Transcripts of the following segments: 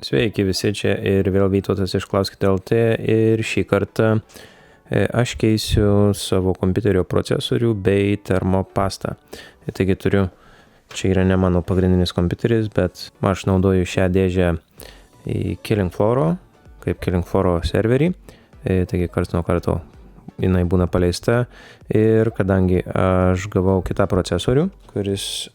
Sveiki visi, čia ir vėl Vytautas iš Klauskite LT ir šį kartą aš keisiu savo kompiuterio procesorių bei termopastą. Taigi čia yra ne mano pagrindinis kompiuteris, bet aš naudoju šią dėžę į Killing Floor, kaip Killing Floor serverį. Taigi karts nuo karto jinai būna paleista ir kadangi aš gavau kitą procesorių, kuris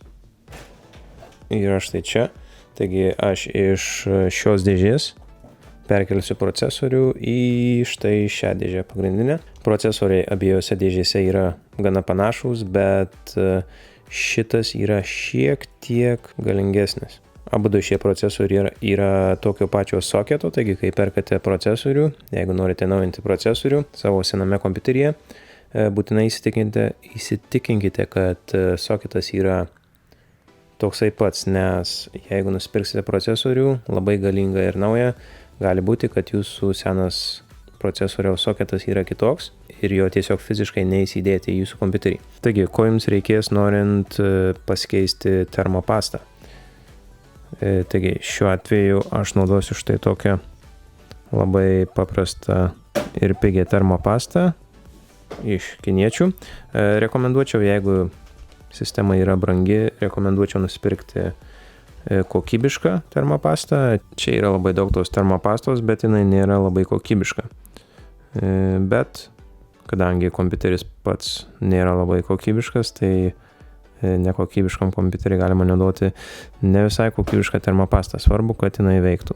yra štai čia. Taigi aš iš šios dėžės perkelsiu procesorių į štai šią dėžę pagrindinę. Procesoriai abiejose dėžėse yra gana panašūs, bet šitas yra šiek tiek galingesnis. Abudu šie procesoriai yra tokio pačio soketo, taigi kai perkate procesorių, jeigu norite naujinti procesorių savo sename kompiuteryje, būtinai įsitikinkite, kad soketas yra toksai pats, nes jeigu nusipirksite procesorių, labai galingą ir naują, gali būti, kad jūsų senas procesoriaus soketas yra kitoks ir jo tiesiog fiziškai neįsidėti į jūsų kompiuterį. Taigi, ko jums reikės norint pasikeisti termopastą? Taigi, šiuo atveju aš naudosiu štai tokią labai paprastą ir pigią termopastą iš kiniečių. Rekomenduočiau, jeigu sistema yra brangi, rekomenduočiau nusipirkti kokybišką termopastą. Čia yra labai daug tos termopastos, bet jinai nėra labai kokybiška. Bet kadangi kompiuteris pats nėra labai kokybiškas, tai nekokybiškam kompiuteriui galima naudoti ne visai kokybišką termopastą. Svarbu, kad jinai veiktų.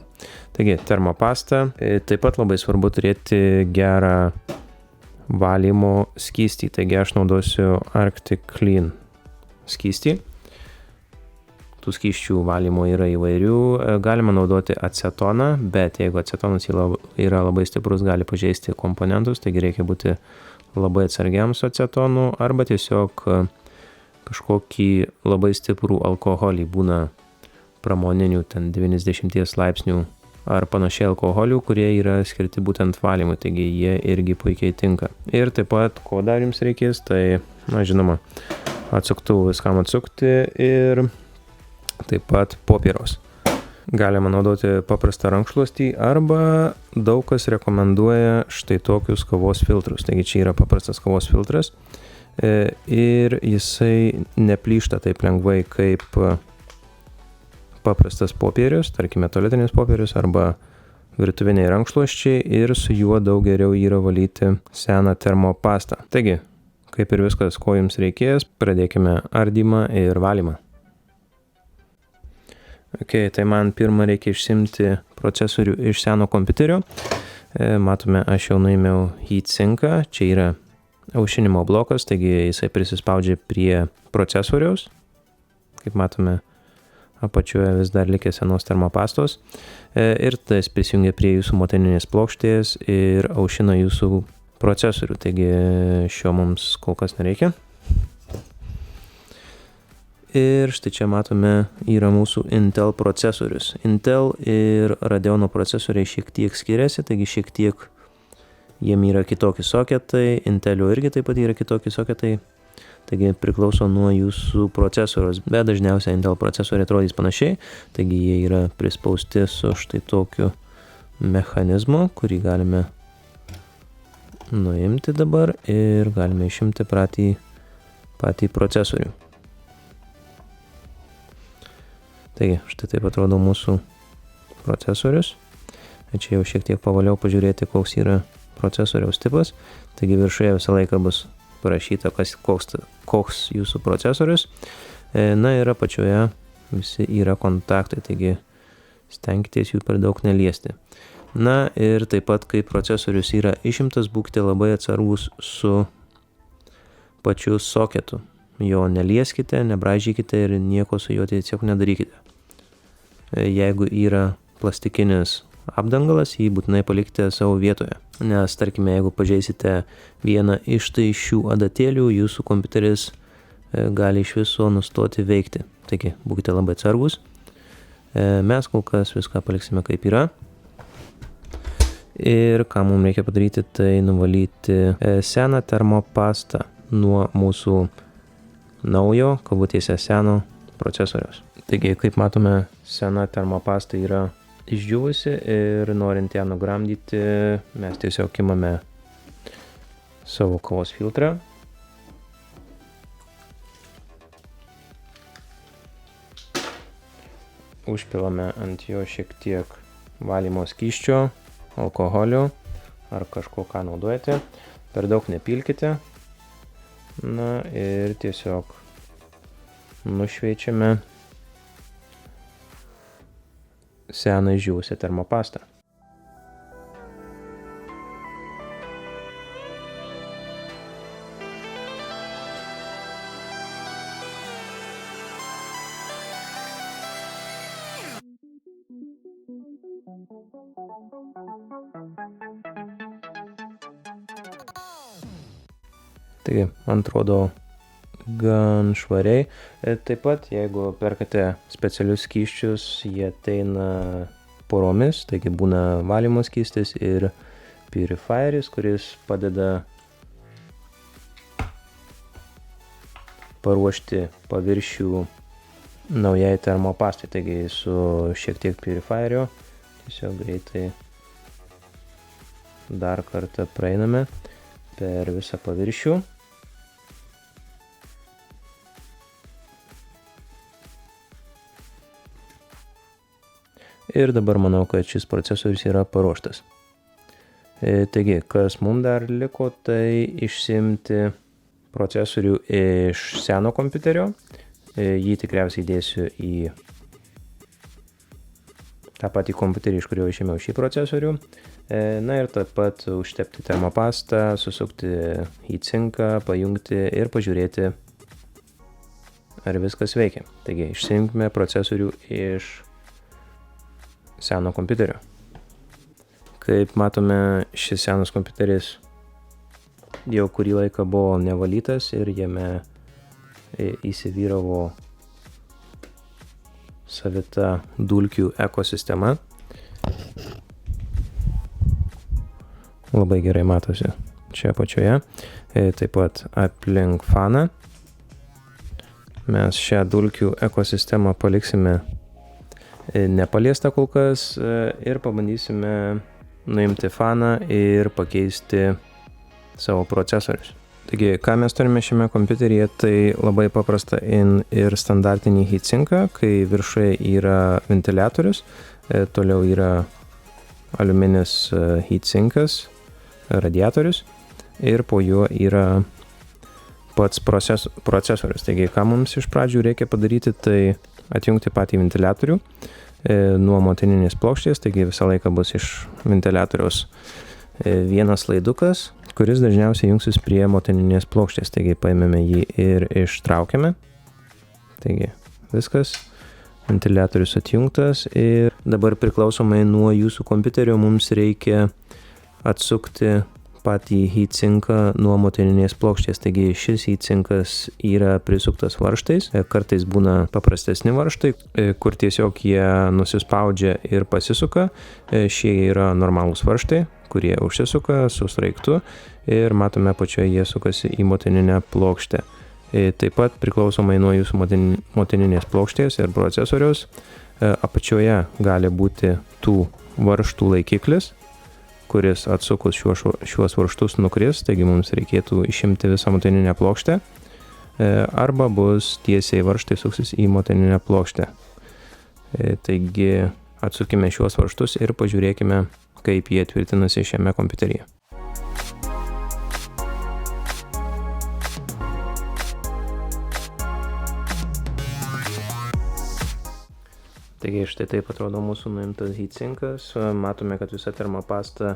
Taigi, termopasta. Taip pat labai svarbu turėti gerą valymo skystį. Taigi, aš naudosiu Arctic Clean skystį. Tų skysčių valymo yra įvairių. Galima naudoti acetoną, bet jeigu acetonas yra labai stiprus, gali pažeisti komponentus, taigi reikia būti labai atsargiam su acetonu arba tiesiog kažkokį labai stiprų alkoholį. Būna pramoninių 90 laipsnių ar panašiai alkoholių, kurie yra skirti būtent valymui, taigi jie irgi puikiai tinka. Ir taip pat, ko dar jums reikės, tai, žinoma, atsuktuvų viskam atsukti ir taip pat popieros. Galima naudoti paprastą rankšluostį arba daug kas rekomenduoja štai tokius kavos filtrus. Taigi čia yra paprastas kavos filtras ir jisai neplyšta taip lengvai kaip paprastas popierius, tarkime tualetinis popierius arba virtuviniai rankšluosčiai ir su juo daug geriau yra valyti seną termopastą. Taigi, kaip ir viskas, ko jums reikės, pradėkime ardymą ir valymą. Tai man pirmą reikia išsimti procesorių iš seno kompiuterio. Matome, aš jau nuėmiau heatsinką, čia yra aušinimo blokas, taigi jisai prisispaudžia prie procesoriaus. Kaip matome, apačioje vis dar likė senos termopastos. Ir tas prisijungia prie jūsų motorinės plokštės ir aušina jūsų procesorių, taigi šio mums kol kas nereikia. Ir štai čia matome yra mūsų Intel procesorius. Intel ir Radeono procesoriai šiek tiek skiriasi, taigi šiek tiek jiem yra kitokie soketai, Intelio irgi taip pat yra kitokie soketai, taigi priklauso nuo jūsų procesoriaus, bet dažniausiai Intel procesoriai atrodys panašiai, taigi jie yra prispausti su štai tokiu mechanizmu, kurį galime nuimti dabar ir galime išimti patį procesorių. Taigi, štai taip atrodo mūsų procesorius. Čia jau šiek tiek pavaliau pažiūrėti, koks yra procesoriaus tipas. Taigi viršuje visą laiką bus parašyta, koks jūsų procesorius. Na ir apačioje visi yra kontaktai, taigi stenkitės jų per daug neliesti. Na ir taip pat, kai procesorius yra išimtas, būkite labai atsargus su pačiu soketu. Jo nelieskite, nebraižykite ir nieko su juo tiesiog nedarykite. Jeigu yra plastikinis apdangalas, jį būtinai palikite savo vietoje. Nes, tarkime, jeigu pažeisite vieną iš šių adatėlių, jūsų kompiuteris gali iš viso nustoti veikti. Taigi, būkite labai atsargus. Mes kol kas viską paliksime kaip yra. Ir ką mums reikia padaryti, tai nuvalyti seną termopastą nuo mūsų naujo, kabutėse seno procesoriaus. Taigi, kaip matome, sena termopasta yra išdžiūvusi ir norint ją nugramdyti, mes tiesiog imame savo kavos filtrą. Užpilame ant jo šiek tiek valymo skysčio, alkoholio ar kažko, ką naudojate. Per daug nepilkite. Na ir tiesiog nušveičiame seną išdžiūvusią termopastą. Taigi, man atrodo, gan švariai. Taip pat, jeigu perkate specialius skysčius, jie ateina poromis, taigi būna valymo skystis ir purifieris, kuris padeda paruošti paviršių naujai termopastai. Taigi su šiek tiek purifierio tiesiog greitai dar kartą praeiname per visą paviršių. Ir dabar manau, kad šis procesorius yra paruoštas. Taigi, kas mums dar liko, tai išsiimti procesorių iš seno kompiuterio. Jį tikriausiai dėsiu į tą patį kompiuterį, iš kurio išėmiau šį procesorių. Na ir taip pat užtepti termopastą, susukti į cinką, pajungti ir pažiūrėti, ar viskas veikia. Taigi, išsiimkime procesorių iš seno kompiuterio. Kaip matome, šis senas kompiuteris jau kurį laiką buvo nevalytas ir jame įsivyravo savita dulkių ekosistema. Labai gerai matosi čia apačioje. Taip pat aplink faną. Mes šią dulkių ekosistemą paliksime nepaliestą kol kas ir pabandysime nuimti faną ir pakeisti savo procesorius. Taigi, ką mes turime šiame kompiuteryje, tai labai paprasta ir standartinį heatsinką, kai viršuje yra ventiliatorius, toliau yra aliuminis heatsinkas, radiatorius ir po juo yra pats procesorius. Taigi, ką mums iš pradžių reikia padaryti, tai atjungti patį ventiliatorių nuo motininės plokštės, taigi visą laiką bus iš ventiliatoriaus vienas laidukas, kuris dažniausiai jungsis prie motininės plokštės, taigi paėmėme jį ir ištraukiame. Taigi viskas, ventiliatorius atjungtas ir dabar priklausomai nuo jūsų kompiuterio mums reikia atsukti patį heatsinką nuo motininės plokštės. Taigi šis heatsinkas yra prisuktas varžtais, kartais būna paprastesni varžtai, kur tiesiog jie nusispaudžia ir pasisuka. Šie yra normalūs varžtai, kurie užsisuka su sraigtu ir matome pačioje jie sukasi į motininę plokštę. Taip pat priklausomai nuo jūsų motininės plokštės ir procesoriaus, apačioje gali būti tų varžtų laikiklis, kuris atsukus šiuos varžtus nukris, taigi mums reikėtų išimti visą motininę plokštę, arba bus tiesiai varžtai suksis į motininę plokštę. Taigi atsukime šiuos varžtus ir pažiūrėkime, kaip jie tvirtinasi šiame kompiuteryje. Taigi štai taip atrodo mūsų nuimtas heatsinkas. Matome, kad visa termopasta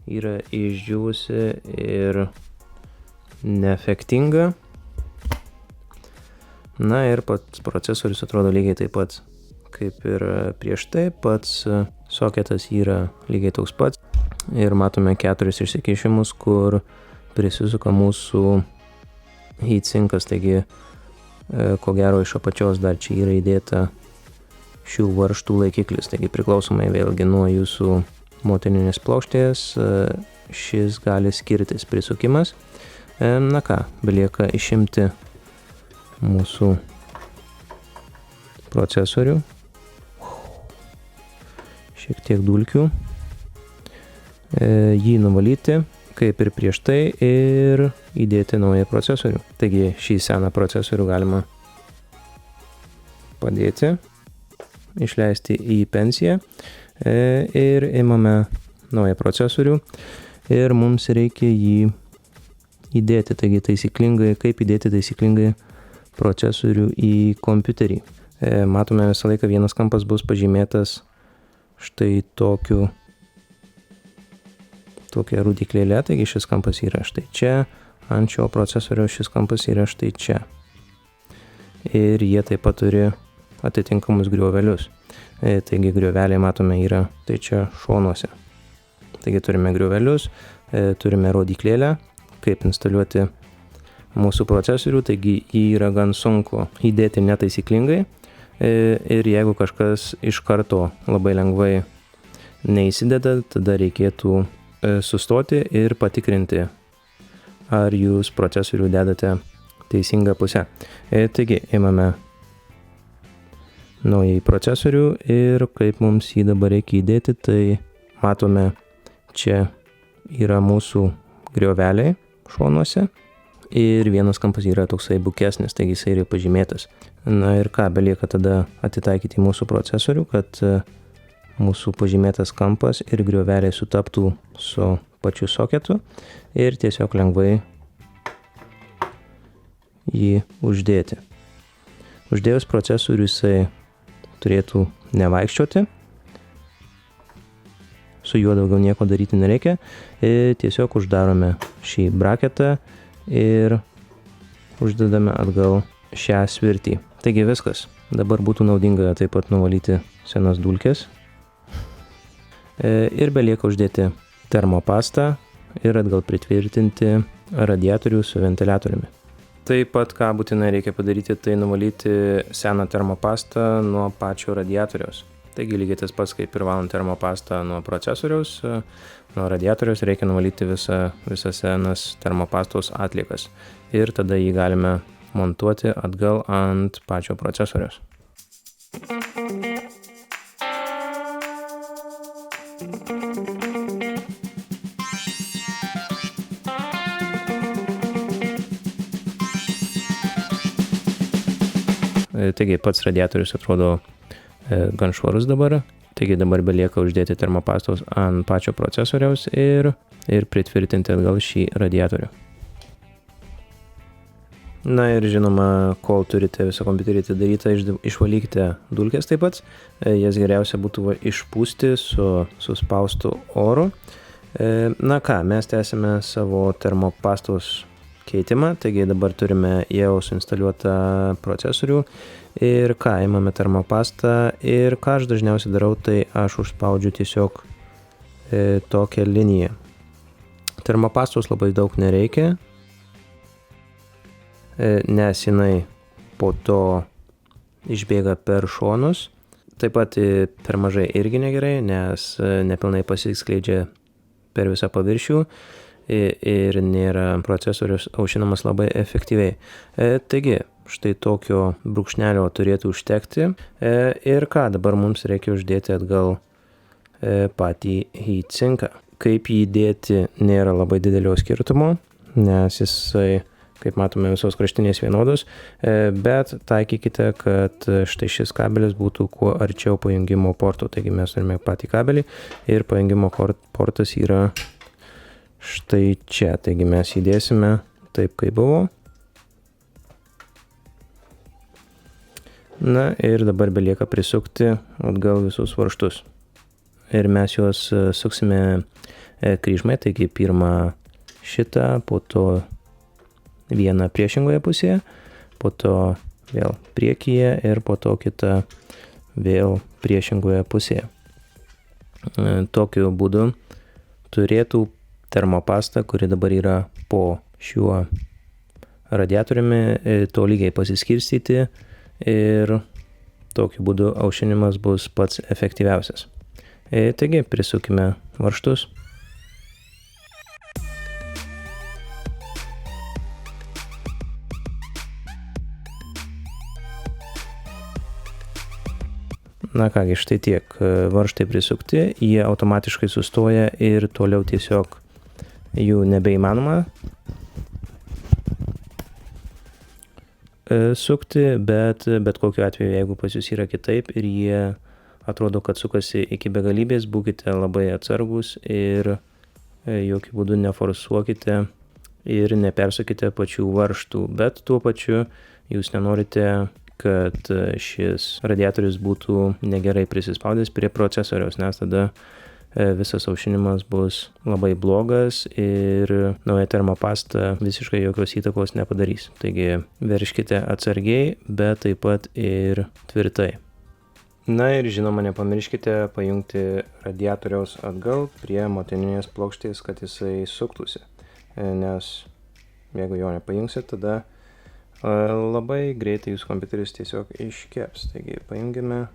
yra išdžiūvusi ir neefektinga. Na ir pats procesorius atrodo lygiai taip pat kaip ir prieš tai. Pats soketas yra lygiai toks pats. Ir matome 4 išsikišimus, kur prisisuka mūsų heatsinkas. Taigi, ko gero iš apačios dar čia yra įdėta šių varžtų laikiklis. Taigi priklausomai vėlgi nuo jūsų motininės plokštės šis gali skirtis prisukimas. Na ką, belieka išimti mūsų procesorių. šiek tiek dulkių, jį nuvalyti, kaip ir prieš tai, ir įdėti naują procesorių. Taigi šį seną procesorių galima padėti, išleisti į pensiją ir imame naują procesorių ir mums reikia jį įdėti, taigi taisyklingai, kaip įdėti taisyklingai procesorių į kompiuterį. Matome visą laiką vienas kampas bus pažymėtas štai tokia rodiklėlė, taigi šis kampas yra štai čia, ant šio procesorio šis kampas yra štai čia. Ir jie taip pat turi atitinkamus griovelius. Taigi grioveliai matome yra tai čia šonuose. Taigi turime griovelius, turime rodiklėlę, kaip instaliuoti mūsų procesorių, taigi jį yra gan sunku įdėti netaisyklingai ir jeigu kažkas iš karto labai lengvai neįsideda, tada reikėtų sustoti ir patikrinti, ar jūs procesorių dedate teisingą pusę. Taigi imame naująjį procesorių ir kaip mums jį dabar reikia įdėti, tai matome čia yra mūsų grioveliai šonuose ir vienas kampas yra toksai bukesnis, taigi jisai yra pažymėtas. Na ir ką, belieka tada atitaikyti mūsų procesorių, kad mūsų pažymėtas kampas ir grioveliai sutaptų su pačiu soketu ir tiesiog lengvai jį uždėti. Uždėjus procesorių jisai turėtų nevaikščioti, su juo daugiau nieko daryti nereikia, tiesiog uždarome šį braketą ir uždedame atgal šią svirtį. Taigi viskas. Dabar būtų naudinga taip pat nuvalyti senas dulkes ir belieka uždėti termopastą ir atgal pritvirtinti radiatorių su ventiliatoriumi. Taip pat, ką būtinai reikia padaryti, tai nuvalyti seną termopastą nuo pačio radiatoriaus. Taigi lygiai tas pats, kaip ir valant termopastą nuo procesoriaus, nuo radiatoriaus reikia nuvalyti visas senas termopastos atliekas. Ir tada jį galime montuoti atgal ant pačio procesoriaus. Taigi pats radiatorius atrodo gan švarus dabar. Taigi dabar belieka uždėti termopastos ant pačio procesoriaus ir pritvirtinti atgal šį radiatorių. Na ir žinoma, kol turite visą kompiuterį atidarytą, išvalykite dulkes taip pat. Jas geriausia būtų išpūsti su suspaustu oru. Na ką, mes tęsime savo termopastos keitimą, taigi dabar turime jau suinstaliuotą procesorių ir ką, imame termopastą ir ką aš dažniausiai darau, tai aš užspaudžiu tiesiog tokią liniją. Termopastos labai daug nereikia, nes jinai po to išbėga per šonus. Taip pat per mažai irgi negerai, nes nepilnai pasiskleidžia per visą paviršių ir nėra procesorius aušinamas labai efektyviai. Taigi, štai tokio brūkšnelio turėtų užtekti. Ir ką, dabar mums reikia uždėti atgal patį heatsinką. Kaip jį dėti nėra labai didelio skirtumo, nes jisai, kaip matome, visos kraštinės vienodos, bet taikykite, kad štai šis kabelis būtų kuo arčiau pajungimo porto. Taigi mes turime patį kabelį ir pajungimo portas yra štai čia. Taigi mes įdėsime taip, kaip buvo. Na ir dabar belieka prisukti atgal visus varžtus. Ir mes juos suksime kryžmai, taigi pirmą šitą, po to vieną priešingoje pusėje, po to vėl priekyje ir po to kitą vėl priešingoje pusėje. Tokiu būdu turėtų termopasta, kuri dabar yra po šiuo radiatoriumi, tolygiai pasiskirstyti ir tokiu būdu aušinimas bus pats efektyviausias. Taigi prisukime varžtus. Na kągi, štai tiek. Varžtai prisukti, jie automatiškai sustoja ir toliau tiesiog jų nebeįmanoma sukti, bet kokiu atveju, jeigu pas jūs yra kitaip ir jie atrodo, kad sukasi iki begalybės, būkite labai atsargus ir jokių būdų neforsuokite ir nepersukite pačių varžtų, bet tuo pačiu jūs nenorite, kad šis radiatorius būtų negerai prisispaudęs prie procesoriaus, nes tada visas aušinimas bus labai blogas ir nauja termopasta visiškai jokios įtakos nepadarys. Taigi veržkite atsargiai, bet taip pat ir tvirtai. Na ir žinoma, nepamirškite pajungti radiatoriaus atgal prie motininės plokštės, kad jisai suktųsi. Nes jeigu jo nepajungsit, tada labai greitai jūsų kompiuteris tiesiog iškeps. Taigi pajungime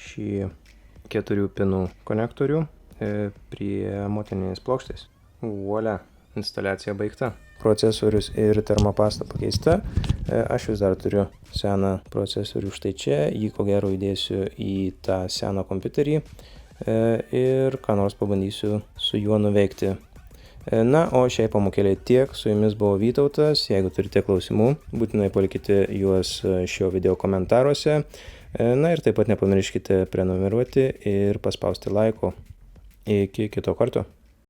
šį 4 pinų konektorių prie motininės plokštės. Voila, instaliacija baigta. Procesorius ir termopasta pakeista. Aš vis dar turiu seną procesorių štai čia, jį ko gero įdėsiu į tą seną kompiuterį ir ką nors pabandysiu su juo nuveikti. Na, o šiai pamokėlė tiek, su jumis buvo Vytautas. Jeigu turite klausimų, būtinai palikite juos šio video komentaruose. Na ir taip pat nepamirškite prenumeruoti ir paspausti laiko. Iki kito karto.